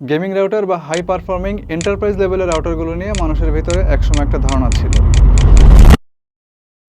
Gaming router বা high performing enterprise লেভেলের রাউটারগুলো নিয়ে মানুষের ভিতরে একসময় একটা ধারণা ছিল।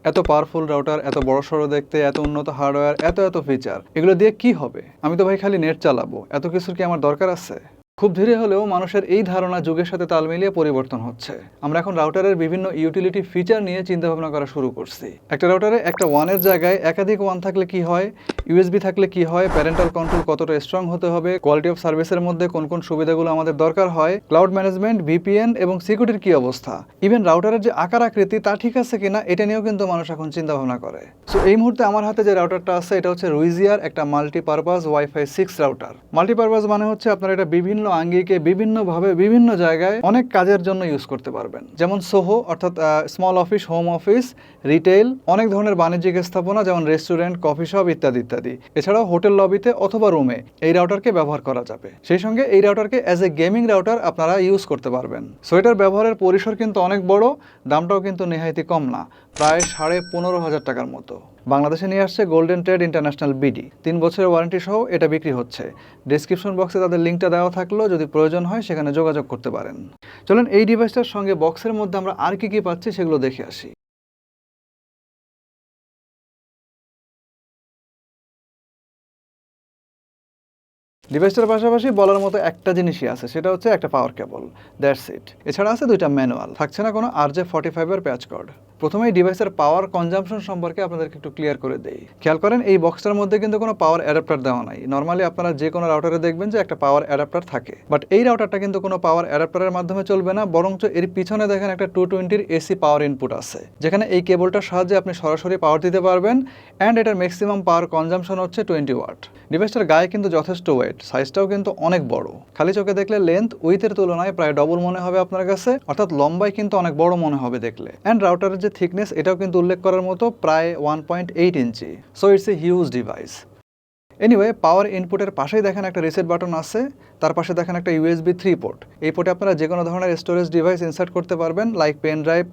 এত পাওয়ারফুল রাউটার, এত বড়সড় দেখতে, এত উন্নত হার্ডওয়্যার, এত ফিচার, এগুলো দিয়ে কি হবে? আমি তো ভাই খালি নেট চালাবো, এত কিছুর কি আমার দরকার আছে? খুব ধীরে হলেও মানুষের এই ধারণা যুগের সাথে তাল মিলিয়ে পরিবর্তন হচ্ছে। আমরা এখন রাউটারের বিভিন্ন ইউটিলিটি ফিচার নিয়ে চিন্তা ভাবনা করা শুরু করছি। একটা রাউটারে একটা ওয়ানের জায়গায় একাধিক ওয়ান থাকলে কি হয়, ইউএসবি থাকলে কি হয়, প্যারেন্টাল কন্ট্রোল কতটা স্ট্রং হতে হবে, কোয়ালিটি অফ সার্ভিসের মধ্যে কোন কোন সুবিধাগুলো আমাদের দরকার হয়, ক্লাউড ম্যানেজমেন্ট, ভিপিএন এবং সিকিউরিটির কি অবস্থা, ইভেন রাউটারের যে আকার আকৃতি তা ঠিক আছে কিনা এটা নিয়েও কিন্তু মানুষ এখন চিন্তা ভাবনা করে। সো এই মুহূর্তে আমার হাতে যে রাউটারটা আছে এটা হচ্ছে রুইজিয়ার একটা মাল্টিপারপাস ওয়াইফাই 6 রাউটার। মাল্টিপারপাস মানে হচ্ছে আপনারা এটা বিভিন্ন আঙ্গিকে বিভিন্নভাবে বিভিন্ন জায়গায় অনেক কাজের জন্য ইউজ করতে পারবেন। যেমন সোহো অর্থাৎ small office, home office, retail, অনেক ধরনের বাণিজ্যিক স্থাপনা যেমন রেস্টুরেন্ট, কফি শপ ইত্যাদি ইত্যাদি। এছাড়াও হোটেল লবিতে অথবা রুমে এই রাউটারকে ব্যবহার করা যাবে। সেই সঙ্গে এই রাউটারকে অ্যাজ এ গেমিং রাউটার আপনারা ইউজ করতে পারবেন। সো এটার ব্যবহারের পরিসর কিন্তু অনেক বড়, দামটাও কিন্তু নেহাইতি কম না, প্রায় 15,500 টাকার মতো। বাংলাদেশে নিয়ে আসছে গোল্ডেন ট্রেড ইন্টারন্যাশনাল বিডি। 3 বছরের ওয়ারেন্টি সহ এটা বিক্রি হচ্ছে। ডেসক্রিপশন বক্সে তাদের লিঙ্কটা দেওয়া থাকলেও যদি প্রয়োজন হয় সেখানে যোগাযোগ করতে পারেন। চলেন এই ডিভাইসটার সঙ্গে বক্সের মধ্যে আমরা আর কি কি পাচ্ছি সেগুলো দেখে আসি। ডিভাইসটার পাশাপাশি বলার মতো একটা জিনিসই আছে, সেটা হচ্ছে একটা পাওয়ার কেবল, দ্যাটস ইট। এছাড়া আছে 2টা ম্যানুয়াল, থাকছে না কোনো RJ45 এর প্যাচ কর্ড। প্রথমেই ডিভাইসের পাওয়ার কনজাম্পশন সম্পর্কে আপনাদেরকে একটু ক্লিয়ার করে দেই। খেয়াল করেন এই বক্সটার মধ্যে কিন্তু কোনো পাওয়ার অ্যাডাপ্টার দেওয়া নাই। নর্মালি আপনারা যে কোনো রাউটারে দেখবেন যে একটা পাওয়ার অ্যাডাপ্টার থাকে, বাট এই রাউটারটা কিন্তু কোনো পাওয়ার অ্যাডাপ্টারের মাধ্যমে চলবে না, বরঞ্চ এর পিছনে দেখেন একটা 220 এসি পাওয়ার ইনপুট আছে, যেখানে এই কেবলটার সাহায্যে আপনি সরাসরি পাওয়ার দিতে পারবেন। অ্যান্ড এটার ম্যাক্সিমাম পাওয়ার কনজাম্পশন হচ্ছে 20 ওয়াট। ডিভাইসটার গায়ে কিন্তু যথেষ্ট ওয়েট, সাইজটাও কিন্তু অনেক বড়। খালি চোখে দেখলে লেন্থ উইথের তুলনায় প্রায় ডবল মনে হবে আপনার কাছে, অর্থাৎ লম্বায় কিন্তু অনেক বড় মনে হবে দেখলে। অ্যান্ড রাউটারের যে থিকনেস এটাও কিন্তু উল্লেখ করার মতো, প্রায় 1.8 inch. So it's a huge device. Anyway, power ইনপুটের পাশেই দেখেন একটা রিসেট বাটন আছে, তার পাশে দেখেন একটা USB 3 পোর্ট। এই পোর্টে আপনারা যে কোনো ধরনের স্টোরেজ ডিভাইস ইনসার্ট করতে পারবেন, like pen drive,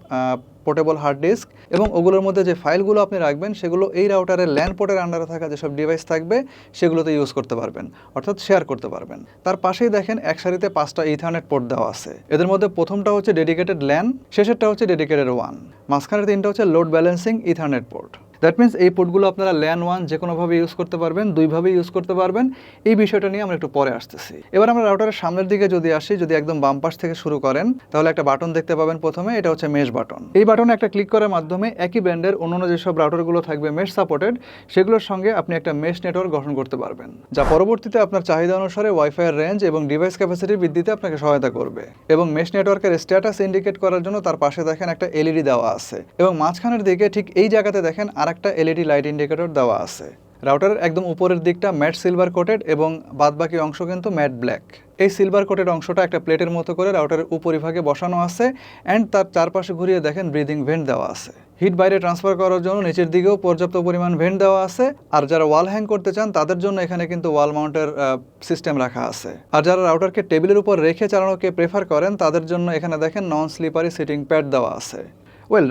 portable hard disk, এবং ওগুলোর মধ্যে যে ফাইলগুলো আপনি রাখবেন সেগুলো এই রাউটারের ল্যান পোর্টের আন্ডারে থাকা যেসব ডিভাইস থাকবে সেগুলোতে ইউজ করতে পারবেন, অর্থাৎ শেয়ার করতে পারবেন। তার পাশেই দেখেন এক সারিতে 5টা ইথারনেট পোর্ট দেওয়া আছে। এদের মধ্যে প্রথমটা হচ্ছে ডেডিকেটেড ল্যান, শেষেরটা হচ্ছে ডেডিকেটেড ওয়ান, মাঝখানের 3টা হচ্ছে load balancing ethernet port. That means এই পোর্টগুলো আপনারা ল্যান ওয়ান যে কোনোভাবে ইউজ করতে পারবেন, দুইভাবে ইউজ করতে পারবেন। এই বিষয়টা নিয়ে আমরা একটু পরে আসতেছি। এবার আমরা রাউটারের সামনের দিকে যদি আসি, যদি একদম বাম পাশ থেকে শুরু করেন তাহলে একটা বাটন দেখতে পাবেন প্রথমে, এটা হচ্ছে মেশ বাটন। এই বাটনে একটা ক্লিক করার মাধ্যমে একই ব্র্যান্ডের অন্যান্য যেসব রাউটারগুলো থাকবে মেশ সাপোর্টেড, সেগুলোর সঙ্গে আপনি একটা মেশ নেটওয়ার্ক গঠন করতে পারবেন, যা পরবর্তীতে আপনার চাহিদা অনুসারে ওয়াইফাইয়ের রেঞ্জ এবং ডিভাইস ক্যাপাসিটি বৃদ্ধিতে আপনাকে সহায়তা করবে। এবং মেশ নেটওয়ার্কের স্ট্যাটাস ইন্ডিকেট করার জন্য তার পাশে দেখেন একটা এলইডি দেওয়া আছে, এবং মাঝখানের দিকে ঠিক এই জায়গাতে দেখেন আরেকটা এলইডি লাইট ইন্ডিকেটর দেওয়া আছে। রাউটারের একদম উপরের দিকটা ম্যাট সিলভার কোটেড এবং বাদবাকি অংশ কিন্তু ম্যাট ব্ল্যাক। এই সিলভার কোটেড অংশটা একটা প্লেটের মতো করে রাউটারের উপরিভাগে বসানো আছে, অ্যান্ড তার চারপাশে ঘুরিয়ে দেখেন ব্রিদিং ভেন্ট দেওয়া আছে। হিট বাইরে ট্রান্সফার করার জন্য নিচের দিকেও পর্যাপ্ত পরিমাণ ভেন্ট দেওয়া আছে। আর যারা ওয়াল হ্যাং করতে চান তাদের জন্য এখানে কিন্তু ওয়াল মাউন্টের সিস্টেম রাখা আছে। আর যারা রাউটারকে টেবিলের উপর রেখে চালানোকে প্রেফার করেন তাদের জন্য এখানে দেখেন নন স্লিপারি সিটিং প্যাড দেওয়া আছে।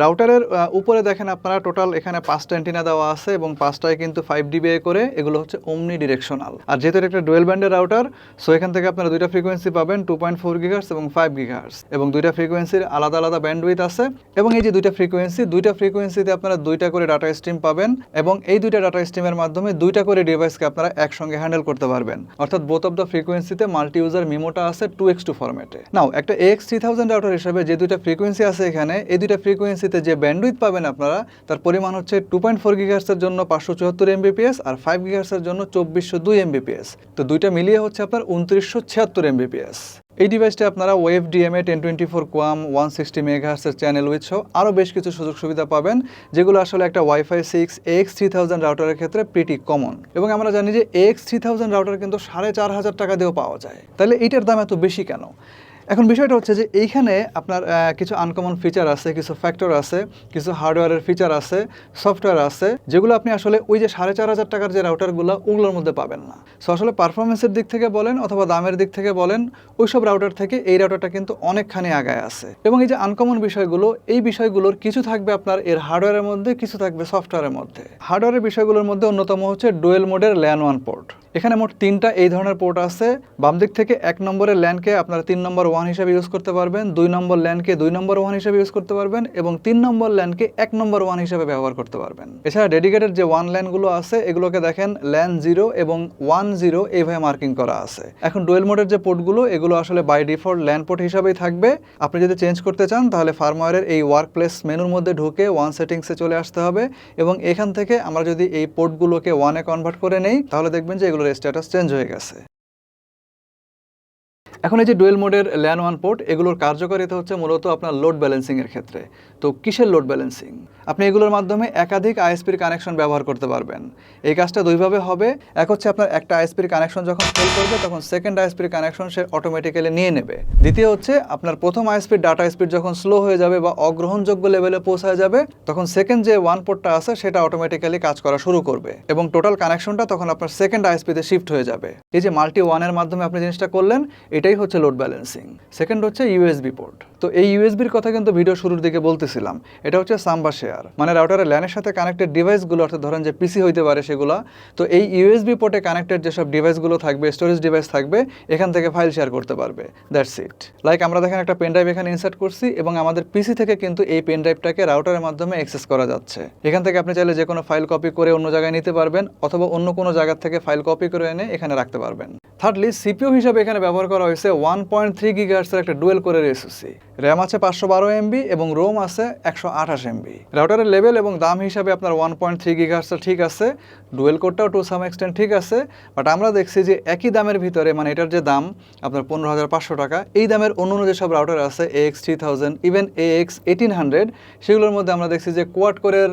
রাউটারের উপরে দেখেন আপনারা টোটাল এখানে 5টা অ্যান্টিনা দেওয়া আছে, এবং 5টায় কিন্তু 5 dBA করে, এগুলো হচ্ছে ওমনি ডিরেকশনাল। আর যেহেতু একটা ডুয়েল ব্যান্ডের রাউটার, সো এখান থেকে আপনারা 2টা ফ্রিকোয়েন্সি পাবেন, 2.4 GHz এবং 5 GHz, এবং 2টা ফ্রিকোয়েন্সির আলাদা আলাদা ব্যান্ডউইথ আছে। এবং এই যে 2টা ফ্রিকোয়েন্সিতে আপনারা 2টা করে ডাটা স্ট্রিম পাবেন, এবং এই 2টা ডাটা স্ট্রিমের মাধ্যমে 2টা করে ডিভাইসকে আপনারা একসঙ্গে হ্যান্ডেল করতে পারবেন, অর্থাৎ বোথ অফ দ্য ফ্রিকোয়েন্সিতে মাল্টি ইউজার মিমোটা আছে 2x2 ফরম্যাটে। নাও একটা AX3000 রাউটার হিসাবে যে 2টা ফ্রিকোয়েন্সি আছে এখানে, এই 2টা ফ্রিকোয়েন্সিতে যে ব্যান্ডউইথ পাবেন আপনারা, তার পরিমাণ হচ্ছে 2.4 GHz এর জন্য 574 Mbps, আর 5 GHz এর জন্য 2402 Mbps। তো দুইটা মিলিয়ে হচ্ছে আপনার 2976 Mbps। এই ডিভাইসটা আপনারা ওয়েভ ডিএমএ 1024 QAM 160 MHz এর চ্যানেল উইথ সহ আরও বেশ কিছু সুযোগ সুবিধা পাবেন, যেগুলো আসলে একটা ওয়াইফাই 6 AX3000 রাউটারের ক্ষেত্রে প্রিটি কমন। এবং আমরা জানি যে AX3000 রাউটার কিন্তু 4500 টাকা দিয়েও পাওয়া যায়। তাহলে এইটার দাম এত বেশি কেন? এখন বিষয়টা হচ্ছে যে এইখানে আপনার কিছু আনকমন ফিচার আছে, কিছু ফ্যাক্টর আছে, কিছু হার্ডওয়্যারের ফিচার আছে, সফটওয়্যার আছে, যেগুলো আপনি আসলে ওই যে 4,500 টাকার যে রাউটারগুলো ওগুলোর মধ্যে পাবেন না। সো আসলে পারফরমেন্সের দিক থেকে বলেন অথবা দামের দিক থেকে বলেন, ওইসব রাউটার থেকে এই রাউটারটা কিন্তু অনেকখানি আগায় আছে। এবং এই যে আনকমন বিষয়গুলো, এই বিষয়গুলোর কিছু থাকবে আপনার এর হার্ডওয়্যারের মধ্যে, কিছু থাকবে সফটওয়্যারের মধ্যে। হার্ডওয়্যারের বিষয়গুলোর মধ্যে অন্যতম হচ্ছে ডুয়েল মোডের ল্যান 1 পোর্ট। এখানে মোট 3টা এই ধরনের পোর্ট আছে। বাম দিক থেকে 1 নম্বরের ল্যানকে আপনারা 3 নম্বর 1 হিসেবে ইউজ করতে পারবেন, 2 নম্বর ল্যানকে 2 নম্বর 1 হিসেবে ইউজ করতে পারবেন এবং 3 নম্বর ল্যানকে 1 নম্বর 1 হিসেবে ব্যবহার করতে পারবেন। এছাড়া ডেডিকেটেড যে 1 ল্যানগুলো আছে এগুলোকে দেখেন ল্যান 0 এবং 1-0 এইভাবে মার্কিং করা আছে। এখন ডুয়েল মোডের যে পোর্টগুলো এগুলো আসলে বাই ডিফল্ট ল্যান পোর্ট হিসাবেই থাকবে। আপনি যদি চেঞ্জ করতে চান তাহলে ফার্মওয়্যারের এই ওয়ার্ক প্লেস মেনুর মধ্যে ঢুকে 1 সেটিংসে চলে আসতে হবে এবং এখান থেকে আমরা যদি এই পোর্টগুলোকে 1-এ কনভার্ট করে নেই তাহলে দেখবেন যে এগুলোর স্ট্যাটাস চেঞ্জ হয়ে গেছে। এখন এই যে ডুয়েল মোডের ল্যান 1 পোর্ট এগুলোর কার্যকারিতা হচ্ছে মূলত আপনার লোড ব্যালেন্সিংয়ের ক্ষেত্রে। তো কিসের লোড ব্যালেন্সিং? আপনি এগুলোর মাধ্যমে একাধিক আইএসপির কানেকশন ব্যবহার করতে পারবেন। এই কাজটা দুইভাবে হবে। এক হচ্ছে আপনার একটা আইএসপির কানেকশন যখন ফেল করবে তখন সেকেন্ড আইএসপির কানেকশন সে অটোমেটিক্যালি নিয়ে নেবে। দ্বিতীয় হচ্ছে আপনার প্রথম আইএসপির ডাটা স্পিড যখন স্লো হয়ে যাবে বা অগ্রহণযোগ্য লেভেলে পৌঁছায় যাবে তখন সেকেন্ড যে 1 পোর্টটা আছে সেটা অটোমেটিক্যালি কাজ করা শুরু করবে এবং টোটাল কানেকশনটা তখন আপনার সেকেন্ড আইএসপিতে শিফট হয়ে যাবে। এই যে মাল্টি 1-এর মাধ্যমে আপনি জিনিসটা করলেন, এটাই হচ্ছে লোড ব্যালেন্সিং। সেকেন্ড হচ্ছে ইউএসবি পোর্ট। তো এই ইউএসবির কথা কিন্তু ভিডিও শুরুর দিকে বলতেছিলাম। এটা হচ্ছে সাম্বা শেয়ার, মানে রাউটারের ল্যানের সাথে কানেক্টেড ডিভাইসগুলো, অর্থাৎ ধরেন যে পিসি হইতে পারে সেগুলো। তো এই ইউএসবি পোর্টে কানেক্টেড যেসব ডিভাইসগুলো থাকবে, স্টোরেজ ডিভাইস থাকবে, এখান থেকে ফাইল শেয়ার করতে পারবে। That's it. লাইক আমরা দেখেন একটা পেন ড্রাইভ এখানে ইনসার্ট করছি এবং আমাদের পিসি থেকে কিন্তু এই পেন ড্রাইভটাকে রাউটারের মাধ্যমে অ্যাক্সেস করা যাচ্ছে। এখান থেকে আপনি চাইলে যে কোনো ফাইল কপি করে অন্য জায়গায় নিতে পারবেন অথবা অন্য কোনো জায়গা থেকে ফাইল কপি করে এনে এখানে রাখতে পারবেন। থার্ডলি সিপিইউ হিসাবে এখানে ব্যবহার করা হয়েছে 1.3 গিগাহার্টজের একটা ডুয়েল কোরের এসওসি। র্যাম আছে 512 এমবি এবং রোম আছে 128 এমবি। রাউটারের লেভেল এবং দাম হিসাবে আপনার 1.3 গিগাহার্টজটা ঠিক আছে, ডুয়েল কোরটাও টু সাম এক্সটেন্ট ঠিক আছে। বাট আমরা দেখছি যে একই দামের ভিতরে, মানে এটার যে দাম আপনার 15,500 টাকা, এই দামের অন্য যেসব রাউটার আছে AX3000 ইভেন AX1800 সেগুলোর মধ্যে আমরা দেখছি যে কোয়াড কোরের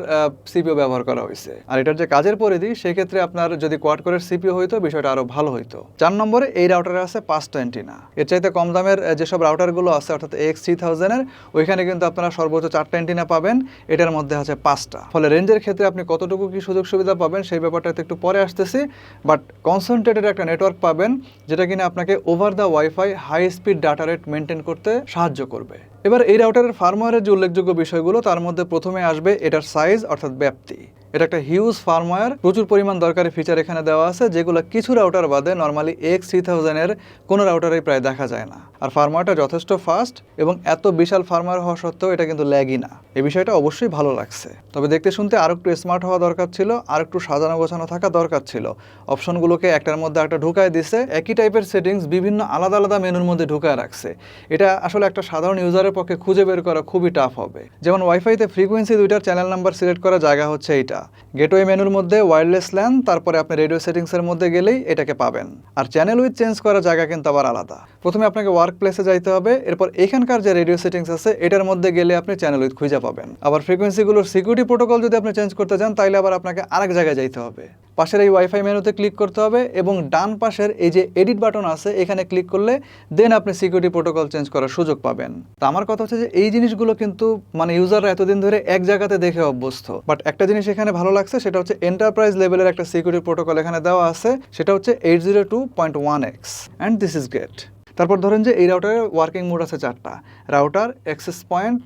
সিপিইউ ব্যবহার করা হয়েছে। আর এটার যে কাজের পরিধি সেক্ষেত্রে আপনার যদি কোয়াড কোরের সিপিইউ হইতো বিষয়টা আরো ভালো হইতো। 4 নম্বরে এই রাউটারে আছে 5টা অ্যান্টেনা। এর চাইতে কম দামের যেসব রাউটারগুলো আছে অর্থাৎ AX3000-এর ওইখানে কিন্তু আপনারা সর্বোচ্চ 4টা অ্যান্টেনা পাবেন, এটার মধ্যে আছে 5টা। ফলে রেঞ্জের ক্ষেত্রে আপনি কতটুকু কি সুযোগ সুবিধা পাবেন সেই ব্যাপারটাতে একটু পরে আসতেছি। বাট কনসেন্ট্রেটেড একটা নেটওয়ার্ক পাবেন যেটা কিনা আপনাকে over the wifi high speed data rate maintain করতে সাহায্য করবে। এবার এই রাউটারের ফার্মওয়্যারের যে উল্লেখযোগ্য বিষয়গুলো তার মধ্যে প্রথমে আসবে এটার সাইজ অর্থাৎ ব্যাপ্তি। এটা একটা হিউজ ফার্মওয়্যার, প্রচুর পরিমাণ দরকারি ফিচার এখানে দেওয়া আছে যেগুলো কিছু রাউটার বাদে নর্মালি AX3000-এর কোনো রাউটারেই প্রায় দেখা যায় না। আর ফার্মওয়্যারটা যথেষ্ট ফাস্ট এবং এত বিশাল ফার্মওয়্যার হওয়া সত্ত্বেও এটা কিন্তু ল্যাগই না। এই বিষয়টা অবশ্যই ভালো লাগছে। তবে দেখতে শুনতে আরও একটু স্মার্ট হওয়া দরকার ছিল, আর একটু সাজানো গোছানো থাকা দরকার ছিল। অপশনগুলোকে একটার মধ্যে একটা ঢুকায় দিছে, একই টাইপের সেটিংস বিভিন্ন আলাদা আলাদা মেনুর মধ্যে ঢুকায় রাখছে। এটা আসলে একটা সাধারণ ইউজারের পক্ষে খুঁজে বের করা খুবই টাফ হবে। যেমন ওয়াইফাইতে ফ্রিকোয়েন্সি 2টার চ্যানেল নাম্বার সিলেক্ট করা জায়গা হচ্ছে এইটা। গেটওয়ে মেনুর মধ্যে ওয়্যারলেস ল্যান, তারপরে আপনি রেডিও সেটিংসের মধ্যে গেলেই এটাকে পাবেন। আর চ্যানেল উইথ চেঞ্জ করার জায়গা কিন্তু আবার আলাদা। প্রথমে আপনাকে ওয়ার্ক প্লেসে যাইতে হবে, এরপর এখানকার যে রেডিও সেটিংস আছে এটার মধ্যে গেলে আপনি চ্যানেল উইথ খুঁজে পাবেন। আবার ফ্রিকোয়েন্সিগুলোর সিকিউরিটি প্রোটোকল যদি আপনি চেঞ্জ করতে চান তাইলে আবার আপনাকে আরেক জায়গায় যাইতে হবে। পাশের এই ওয়াইফাই মেনুতে ক্লিক করতে হবে এবং ডান পাশের এই যে এডিট বাটন আছে এখানে ক্লিক করলে দেন আপনি সিকিউরিটি প্রোটোকল চেঞ্জ করার সুযোগ পাবেন। তো আমার কথা হচ্ছে যে এই জিনিসগুলো কিন্তু মানে ইউজাররা এতদিন ধরে এক জায়গাতে দেখে অভ্যস্ত। বাট একটা জিনিস এখানে ভালো লাগছে, সেটা হচ্ছে এন্টারপ্রাইজ লেভেলের একটা সিকিউরিটি প্রোটোকল এখানে দেওয়া আছে, সেটা হচ্ছে 802.1x and this is great. তারপর ধরেন যে এই রাউটারের ওয়ার্কিং মোড আছে 4টা, রাউটার, অ্যাক্সেস পয়েন্ট,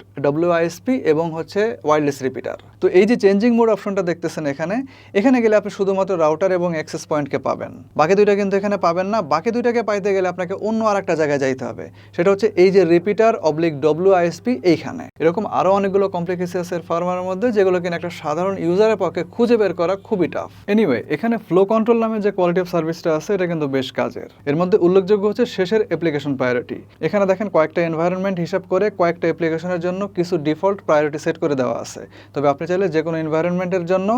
WISP এবং হচ্ছে ওয়্যারলেস রিপিটার। তো এই যে চেঞ্জিং মোড অপশনটা দেখতেছেন এখানে গেলে আপনি শুধুমাত্র রাউটার এবং অ্যাক্সেস পয়েন্টকে পাবেন, বাকি দুইটা কিন্তু এখানে পাবেন না। বাকি দুইটাকে পাইতে গেলে আপনাকে অন্য আরেকটা জায়গায় যাইতে হবে, সেটা হচ্ছে এই যে রিপিটার /WISP এইখানে। এরকম আরও অনেকগুলো কমপ্লিকেশনের ফার্মওয়্যারের মধ্যে যেগুলো কিনা একটা সাধারণ ইউজারের পক্ষে খুঁজে বের করা খুবই টাফ। এনিওয়ে, এখানে ফ্লো কন্ট্রোল নামে যে কোয়ালিটি অফ সার্ভিসটা আছে এটা কিন্তু বেশ কাজের। এর মধ্যে উল্লেখযোগ্য হচ্ছে শেষের অ্যাপ্লিকেশন প্রায়োরিটি। এখানে দেখেন কয়েকটা এনভায়রনমেন্ট হিসাব করে কয়েকটা অ্যাপ্লিকেশনের জন্য কিছু ডিফল্ট প্রায়োরিটি সেট করে দেওয়া আছে। তবে আপনি চাইলে যে কোনো এনভায়রনমেন্টের জন্য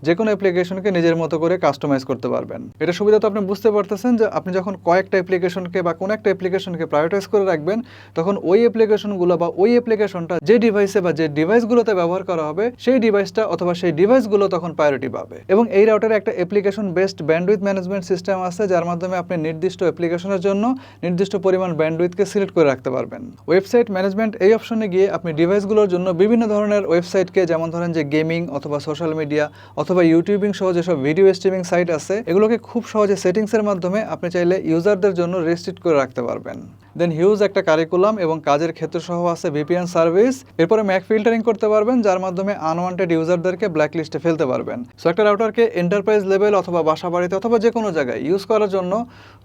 যে কোনো অ্যাপ্লিকেশনকে নিজের মতো করে কাস্টমাইজ করতে পারবেন। এটা সুবিধা তো আপনি বুঝতে পারতেছেন যে আপনি যখন কয়েকটা অ্যাপ্লিকেশনকে বা কোনো একটা অ্যাপ্লিকেশনকে প্রায়োরিটাইজ করে রাখবেন তখন ওই অ্যাপ্লিকেশনগুলো বা ওই অ্যাপ্লিকেশনটা যে ডিভাইসে বা যে ডিভাইসগুলোতে ব্যবহার করা হবে সেই ডিভাইসটা অথবা সেই ডিভাইসগুলো তখন প্রায়োরিটি পাবে। এবং এই রাউটারে একটা application based bandwidth management system আছে যার মাধ্যমে আপনি নির্দিষ্ট অ্যাপ্লিকেশনের জন্য নির্দিষ্ট পরিমাণ ব্যান্ডউইথকে সিলেক্ট করে রাখতে পারবেন। ওয়েবসাইট ম্যানেজমেন্ট এই অপশনে গিয়ে আপনি ডিভাইসগুলোর জন্য বিভিন্ন ধরনের ওয়েবসাইটকে, যেমন ধরেন যে গেমিং অথবা সোশ্যাল মিডিয়া অথবা ইউটিউবিং সহ যেসব ভিডিও স্ট্রিমিং সাইট আছে, এগুলোকে খুব সহজে সেটিংসের মাধ্যমে আপনি চাইলে ইউজারদের জন্য রেস্ট্রিক্ট করে রাখতে পারবেন। দেন হিউজ একটা কারিকুলাম এবং কাজের ক্ষেত্র সহ আছে ভিপিএন সার্ভিস। এরপরে ম্যাক ফিল্টারিং করতে পারবেন, যার মাধ্যমে আনওয়ান্টেড ইউজারদেরকে ব্ল্যাকলিস্টে ফেলতে পারবেন। সো একটা রাউটারকে এন্টারপ্রাইজ লেভেল অথবা বাসা বাড়িতে অথবা যে কোনো জায়গায় ইউজ করার জন্য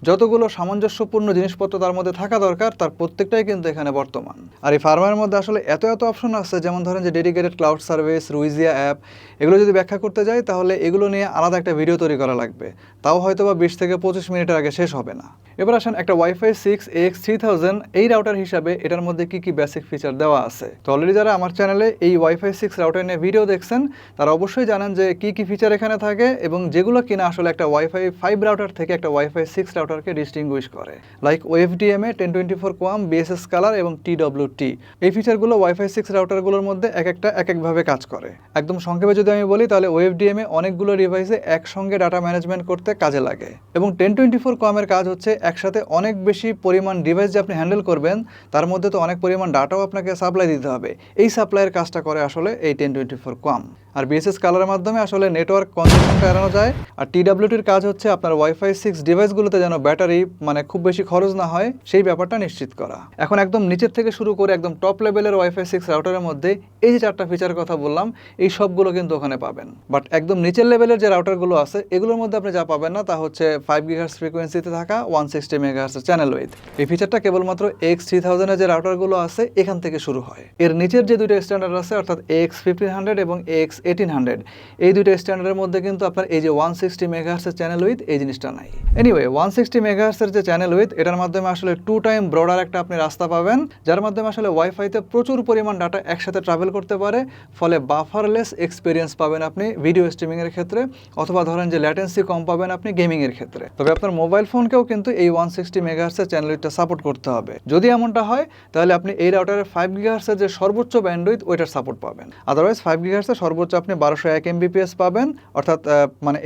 যতগুলো সামঞ্জস্যপূর্ণ জিনিসপত্র তার মধ্যে থাকা দরকার, তার প্রত্যেকটাই কিন্তু এখানে বর্তমান। আর এই ফার্মের মধ্যে আসলে এত অপশন আছে, যেমন ধরেন যে ডেডিকেটেড ক্লাউড সার্ভিস, রুইজিয়া অ্যাপ, এগুলো যদি ব্যাখ্যা করতে যাই তাহলে এগুলো নিয়ে আলাদা একটা ভিডিও তৈরি করা লাগবে, তাও হয়তো বা 20 থেকে 25 মিনিটের আগে শেষ হবে না। এবার আসেন একটা ওয়াইফাই 6 AX3000 এই রাউটার হিসাবে এটার মধ্যে কি কি বেসিক ফিচার দেওয়া আছে। তো অলরেডি যারা আমার চ্যানেলে এই ওয়াইফাই 6 রাউটার নিয়ে ভিডিও দেখছেন তারা অবশ্যই জানেন যে কি কি ফিচার এখানে থাকে এবং যেগুলো কিনা আসলে একটা ওয়াইফাই 5 রাউটার থেকে একটা ওয়াইফাই 6 রাউটারকে ডিস্টিংগুইশ করে, like OFDMA, 1024 QAM, BSS colour এবং TWT। এই ফিচারগুলো ওয়াইফাই 6 রাউটারগুলোর মধ্যে এক একভাবে কাজ করে। একদম সংক্ষেপে যদি আমি বলি তাহলে OFDMA অনেকগুলো ডিভাইসে একসঙ্গে ডাটা ম্যানেজমেন্ট করতে কাজে লাগে এবং 1024 QAM এর কাজ হচ্ছে একসাথে অনেক বেশি পরিমাণ ডিভাইস যে আপনি হ্যান্ডেল করবেন তার মধ্যে তো অনেক পরিমাণ ডাটাও আপনাকে সাপ্লাই দিতে হবে। এই সাপ্লাইয়ের কাজটা করে আসলে এই 1024 QAM। আর বিএসএস কালারের মাধ্যমে আসলে নেটওয়ার্ক কনজেশনটা এড়ানো যায়। আর TWTর কাজ হচ্ছে আপনার ওয়াইফাই 6 ডিভাইসগুলোতে যেন ব্যাটারি খুব বেশি খরচ না হয় সেই ব্যাপারটা নিশ্চিত করা। এখন একদম নিচের থেকে শুরু করে একদম টপ লেভেলের ওয়াইফাই 6 রাউটারের মধ্যে এই যে 4টা ফিচার কথা বললাম, এই সবগুলো কিন্তু ওখানে পাবেন। বাট একদম নিচের লেভেলের যে রাউটারগুলো আছে এগুলোর মধ্যে আপনি যা পাবেন না তা হচ্ছে 5 GHz ফ্রিকোয়েন্সিতে থাকা 160 MHz চ্যানেল উইথ। এই ফিচারটা কেবলমাত্র AX3000 এর যে রাউটারগুলো আছে এখান থেকে শুরু হয়। এর নিচের যে দুটো স্ট্যান্ডার্ড আছে অর্থাৎ AX1500 এবং AX1800, এই দুটো স্ট্যান্ডার্ডের মধ্যে কিন্তু আপনার এই যে 160 MHz এর চ্যানেল উইথ এই জিনিসটা নাই। এনিওয়ে 160 MHz এর যে চ্যানেল উইথ, এটার মাধ্যমে আসলে 2 টাইম ব্রডার একটা আপনি রাস্তা পাবেন, যার মাধ্যমে আসলে ওয়াইফাইতে প্রচুর পরিমাণ ডাটা একসাথে ট্রাভেল করতে পারে, ফলে বাফারলেস এক্সপিরিয়েন্স পাবেন আপনি ভিডিও স্ট্রিমিং এর ক্ষেত্রে, অথবা ধরেন যে ল্যাটেন্সি কম পাবেন আপনি গেমিং এর ক্ষেত্রে। তবে আপনার মোবাইল ফোনকেও কিন্তু এই 160 MHz এর চ্যানেল উইথটা সাপোর্ট করতে হবে। যদি এমনটা হয় তাহলে আপনি এই রাউটারের 5 GHz এর যে সর্বোচ্চ ব্যান্ডউইথ ওইটার সাপোর্ট পাবেন। আদারওয়াইজ 5 GHz এর সর্বোচ্চ আপনি 1201 MBPS পাবেন, অর্থাৎ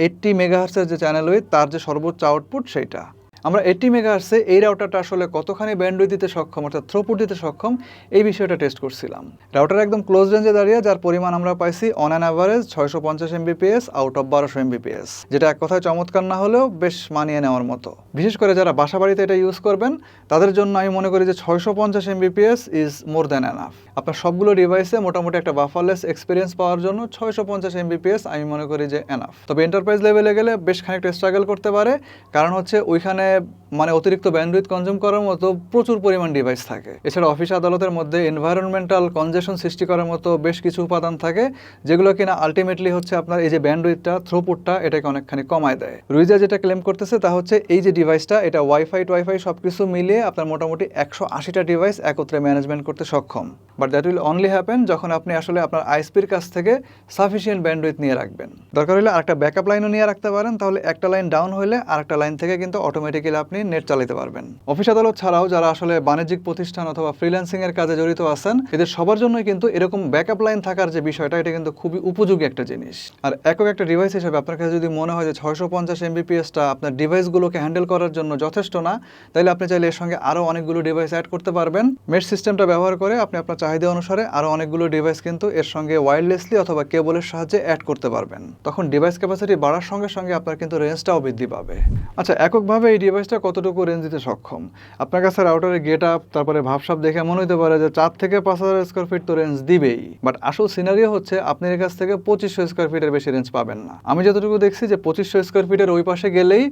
80 MHz এর যে চ্যানেল উইথ তার যে সর্বোচ্চ আউটপুট সেইটা। আমরা 80 MHz এই রাউটারটা আসলে কতখানি ব্যান্ডউইথ দিতে সক্ষম অর্থাৎ থ্রুপুট দিতে সক্ষম এই বিষয়টা টেস্ট করছিলাম। রাউটার একদম ক্লোজ রেঞ্জে দাঁড়িয়ে যার পরিমাণ আমরা পাইছি on an average 650 MBPS out of 1200 MBPS, যেটা এক কথায় চমৎকার না হলেও বেশ মানিয়ে নেওয়ার মতো। বিশেষ করে যারা বাসা বাড়িতে এটা ইউজ করবেন তাদের জন্য আমি মনে করি যে 650 MBPS is more than enough. আপনার সবগুলো ডিভাইসে মোটামুটি একটা বাফারলেস এক্সপিরিয়েন্স পাওয়ার জন্য 650 MBPS আমি মনে করি যে এনাফ। তবে এন্টারপ্রাইজ লেভেলে গেলে বেশ খানিকটা স্ট্রাগল করতে পারে, কারণ হচ্ছে ওইখানে অতিরিক্ত ব্যান্ডউইথ কনজিউম করার মতো প্রচুর পরিমাণ ডিভাইস থাকে। এছাড়া অফিস আদালতের মধ্যে এনভায়রনমেন্টাল কনজেশন সৃষ্টি করার মতো বেশ কিছু উপাদান থাকে, যেগুলো কিনা আলটিমেটলি হচ্ছে আপনার এই যে ব্যান্ডউইথটা থ্রুপুটটা এটাকে অনেকখানি কমায় দেয়। রুইজা যেটা ক্লেম করতেছে তা হচ্ছে এই যে ডিভাইসটা এটা ওয়াইফাই সবকিছু মিলিয়ে আপনার মোটামুটি 180টা ডিভাইস একত্রে ম্যানেজমেন্ট করতে সক্ষম। But that will only happen যখন আপনি আসলে আপনার আইএসপির কাছ থেকে সাফিসিয়েন্ট ব্যান্ডউইথ নিয়ে রাখবেন। দরকার হলে আরেকটা ব্যাকআপ লাইনও নিয়ে রাখতে পারেন, তাহলে একটা লাইন ডাউন হলে আরেকটা লাইন থেকে কিন্তু অটোমেটিক্যালি আপনি নেট চালাতে পারবেন। অফিস আদালত ছাড়াও যারা আসলে বাণিজ্যিক প্রতিষ্ঠান অথবা ফ্রিল্যান্সিং এর কাজে জড়িত আছেন এদের সবার জন্যই কিন্তু এরকম ব্যাকআপ লাইন থাকার যে বিষয়টা এটা কিন্তু খুবই উপযোগী একটা জিনিস। আর একক একটা ডিভাইস হিসেবে আপনার কাছে যদি মনে হয় যে 650 MBPSটা আপনার ডিভাইসগুলোকে হ্যান্ডেল করার জন্য যথেষ্ট না, তাহলে আপনি চাইলে এর সঙ্গে আরও অনেকগুলো ডিভাইস অ্যাড করতে পারবেন। মেশ সিস্টেমটা ব্যবহার করে আপনি আপনার চাহিদা অনুসারে আরও অনেকগুলো ডিভাইস কিন্তু এর সঙ্গে ওয়্যারলেসলি অথবা কেবলের সাহায্যে অ্যাড করতে পারবেন। তখন ডিভাইস ক্যাপাসিটি বাড়ার সঙ্গে সঙ্গে আপনার কিন্তু রেঞ্জটাও বৃদ্ধি পাবে। আচ্ছা, এককভাবে এই ডিভাইসটা কতটুকু রেঞ্জ দিতে সক্ষম? আপনার কাছে রাউটারের গেট আপ তারপরে ভাবসাব দেখে মনে হতে পারে যে 4 থেকে 5000 স্কোয়ার ফিট তো রেঞ্জ দিবেই, বাট আসল সিনারিও হচ্ছে আপনি এর কাছ থেকে 2500 স্কোয়ার ফিটের বেশি রেঞ্জ পাবেন না। আমি যতটুকু দেখছি যে 2500 স্কোয়ার ফিটের ওই পাশে গেলেই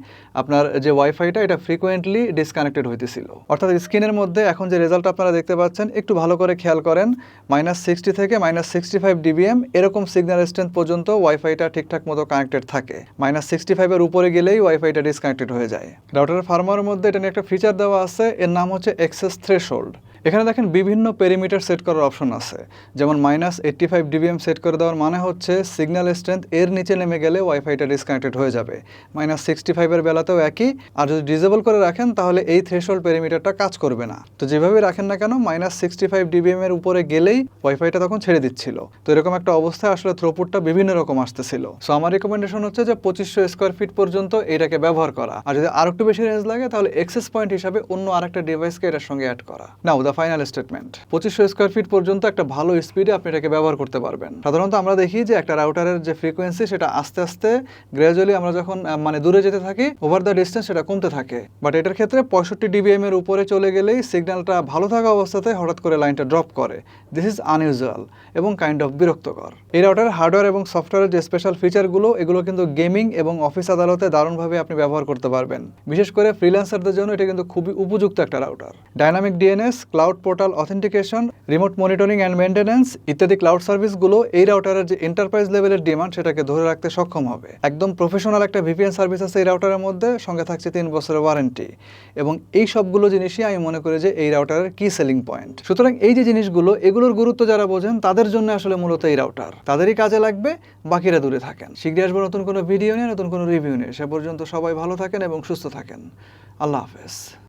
আপনার যে ওয়াইফাইটা এটা ফ্রিকোয়েন্টলি ডিসকানেক্টেড হইতেছিল। অর্থাৎ স্ক্রিনের মধ্যে এখন যে রেজাল্ট আপনারা দেখতে পাচ্ছেন একটু ভালো করে খেয়াল করেন, -60 থেকে -65 dBm এরকম সিগন্যাল স্ট্রেন্থ পর্যন্ত ওয়াইফাইটা ঠিকঠাক মতো কানেক্টেড থাকে। -65 এর উপরে গেলেই ওয়াইফাইটা ডিসকানেক্টেড হয়ে যায়। রাউটারের ফার্মারের মধ্যে এটা নিয়ে একটা ফিচার দেওয়া আছে, এর নাম হচ্ছে এক্সেস থ্রেশহোল্ড। এখানে দেখেন বিভিন্ন পেরিমিটার সেট করার অপশন আছে, যেমন -85 dBm সেট করে দেওয়ার মানে হচ্ছে সিগন্যাল স্ট্রেংথ এর নিচে নেমে গেলে ওয়াইফাইটা ডিসকানেক্টেড হয়ে যাবে। -65 এর বেলাতেও একই। আর যদি ডিসেবল করে রাখেন তাহলে এই থ্রেশহোল্ড পেরিমিটারটা কাজ করবে না। তো যেভাবে রাখেন না কেন -65 dBm এর উপরে গেলেই ওয়াইফাইটা তখন ছেড়ে দিচ্ছিল। তো এরকম একটা অবস্থায় আসলে থ্রুপুটটা বিভিন্ন রকম আসতেছিল। সো আমার রিকমেন্ডেশন হচ্ছে যে 2500 স্কোয়ার ফিট পর্যন্ত এটাকে ব্যবহার করা। আর যদি আর একটু বেশি রেঞ্জ লাগে তাহলে এক্সেস পয়েন্ট হিসাবে অন্য আরেকটা ডিভাইসকে এটার সঙ্গে অ্যাড করা। Now the final statement, 2500 square feet পর্যন্ত একটা ভালো স্পিডে আপনি এটাকে ব্যবহার করতে পারবেন। সাধারণত আমরা দেখি যে একটা রাউটারের যে ফ্রিকোয়েন্সি সেটা আস্তে আস্তে গ্র্যাজুয়ালি আমরা যখন দূরে যেতে থাকি, ওভার দ্য ডিস্টেন্স সেটা কমতে থাকে। বাট এটার ক্ষেত্রে 65 dBm এর উপরে চলে গেলেই সিগন্যালটা ভালো থাকা অবস্থাতে হঠাৎ করে লাইনটা ড্রপ করে। দিস ইজ আনইউজুয়াল এবং কাইন্ড অফ বিরক্তকর। এই রাউটারের হার্ডওয়্যার এবং সফটওয়্যারের যে স্পেশাল ফিচারগুলো, এগুলো কিন্তু গেমিং এবং অফিস আদালতে দারুণভাবে আপনি ব্যবহার করতে পারবেন। বিশেষ করে ফ্রিল্যান্সারদের জন্য এটা কিন্তু খুবই উপযুক্ত একটা router. Dynamic DNS, cloud portal authentication, remote monitoring and maintenance ইত্যাদি ক্লাউড সার্ভিসগুলো এই রাউটারের যে এন্টারপ্রাইজ লেভেলের ডিমান্ড সেটাকে ধরে রাখতে সক্ষম হবে। একদম প্রফেশনাল একটা ভিপিএন সার্ভিস আছে এই রাউটারের মধ্যে, সঙ্গে থাকছে 3 বছরের ওয়ারেন্টি। এবং এই সবগুলো জিনিসই আমি মনে করি যে এই রাউটারের কি সেলিং পয়েন্ট। সুতরাং এই যে জিনিসগুলো, এগুলোর গুরুত্ব যারা বোঝেন তাদের জন্য আসলে মূলত এই রাউটার, তাদেরই কাজে লাগবে, বাকিরা দূরে থাকেন। শীঘ্রই আসবো নতুন কোনো ভিডিও নিয়ে, নতুন কোনো রিভিউ নিয়ে। সে পর্যন্ত সবাই ভালো থাকেন এবং সুস্থ থাকেন। আল্লাহ হাফেজ।